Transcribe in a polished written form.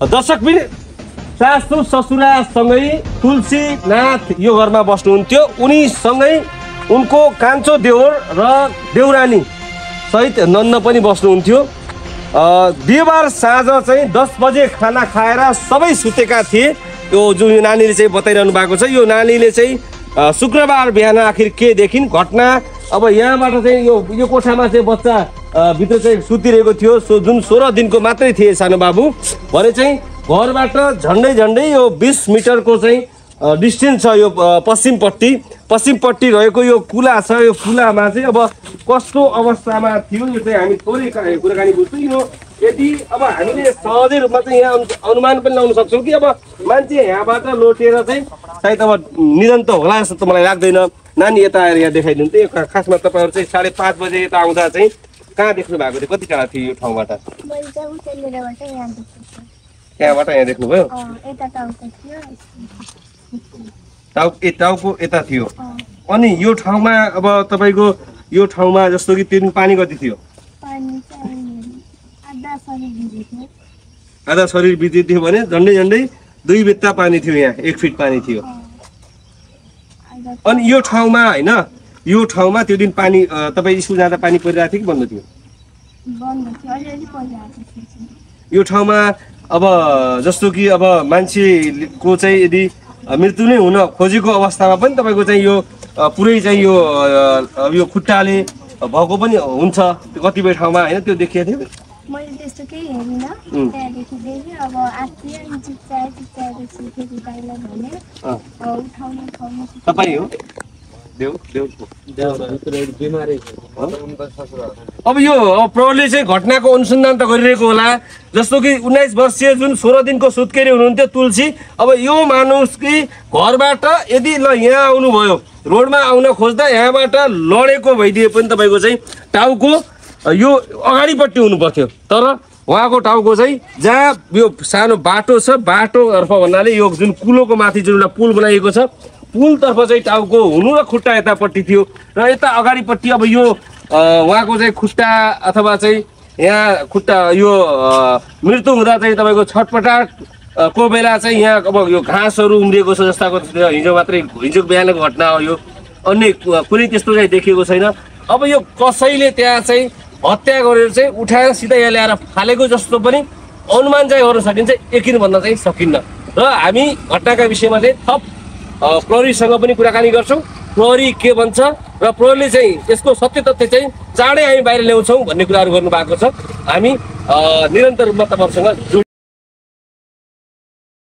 दर्शकबिन सासु ससुरासँगै तुलसीनाथ यो घरमा बस्नुहुन्थ्यो। उनीसँगै उनको कान्छो देवर र देउरानी सहित नन्न पनि बस्नुहुन्थ्यो। बिहिबार साँझ चाहिँ 10 बजे खाना खाएर सबै सुतेका थिए। यो जुन नानीले चाहिँ बताइरहनु भएको छ, यो नानीले चाहिँ शुक्रबार बिहान आखिर के देखिन् घटना। अब यहाँबाट चाहिँ यो कोठामा चाहिँ बच्चा भित्र चाहिँ सुतिरहेको थियो। जुन 16 दिनको मात्रै थिए सानो बाबु भने चाहिँ घरबाट झन्डै यो 20 मिटरको चाहिँ डिस्टेन्स छ। यो पश्चिमपट्टि रहेको यो कुला छ। यो कुलामा चाहिँ अब कस्तो अवस्थामा थियो यो चाहिँ हामी थोरै कुराकानी बुझ्छौँ। यो यदि अब हामीले सहजै रूपमा चाहिँ यहाँ अनुमान पनि लाउन सक्छौँ कि अब मान्छे यहाँबाट लोटेर चाहिँ सायद अब निधन त होला जस्तो त मलाई लाग्दैन। नानी यता आएर यहाँ देखाइदिनु त। यो खासमा तपाईँहरू चाहिँ 5:30 बजे यता आउँदा चाहिँ कहाँ देख्नु भएको थियो? कति टाढा थियो यो ठाउँबाट? त्यहाँबाट यहाँ देख्नुभयो? टाउको यता थियो। अनि यो ठाउँमा अब तपाईँको यो ठाउँमा जस्तो कि त्यो पानी कति थियो? आधा शरीर भित्री थियो भने झन्डै 2 बित्ता पानी थियो। यहाँ 1 फिट पानी थियो। अनि यो ठाउँमा होइन, यो ठाउँमा त्यो दिन पानी तपाईँ स्कुल जाँदा पानी परिरहेको थियो कि बन्द थियो? यो ठाउँमा अब जस्तो कि अब मान्छेको चाहिँ यदि मृत्यु नै हुन खोजेको अवस्थामा पनि तपाईँको चाहिँ यो पुरै चाहिँ यो खुट्टाले भएको पनि हुन्छ कतिपय ठाउँमा होइन? त्यो देखिएको थियो? मैले त्यस्तो केही हेरिनँ। त्यहाँदेखि देखेँ अब आत्तियो अनि चिप्चाएपछि फेरि बाहिर भने उठाउनु तपाईँ हो? अब यो प्रहरीले चाहिँ घटनाको अनुसन्धान त गरिरहेको होला। जस्तो कि 19 वर्षीय जुन 16 दिनको सुत्केरी हुनुहुन्थ्यो तुलसी, अब यो मानुस कि घरबाट यदि ल यहाँ आउनुभयो, रोडमा आउन खोज्दा यहाँबाट लडेको भइदिए पनि तपाईँको चाहिँ टाउको यो अगाडिपट्टि हुनु पर्थ्यो। तर उहाँको टाउको चाहिँ जहाँ यो सानो बाटो छ, बाटोतर्फ भन्नाले यो जुन कुलोको माथि जुन एउटा पुल बनाइएको छ, पुलतर्फ चाहिँ टाउको हुनु र खुट्टा यतापट्टि थियो। र यता अगाडिपट्टि अब यो उहाँको चाहिँ खुट्टा अथवा चाहिँ यहाँ खुट्टा यो मृत्यु हुँदा चाहिँ तपाईँको छटपटाटको बेला चाहिँ यहाँ अब यो घाँसहरू उम्रिएको छ जस्ताको हिजो बिहानको घटना हो यो। अन्य कुनै त्यस्तो चाहिँ देखिएको छैन। अब यो कसैले त्यहाँ चाहिँ हत्या गरेर चाहिँ उठाएर सिधै यहाँ ल्याएर फालेको जस्तो पनि अनुमान चाहिँ गर्न सकिन्छ, यकिन भन्न चाहिँ सकिन्न। र हामी घटनाका विषयमा चाहिँ थप प्रहरीसँग पनि कुराकानी गर्छौँ। प्रहरी के भन्छ र प्रहरीले चाहिँ यसको सत्य तथ्य चाहिँ चाँडै हामी बाहिर ल्याउँछौँ भन्ने कुराहरू गर्नुभएको छ। हामी निरन्तर रूपमा तपाईँहरूसँग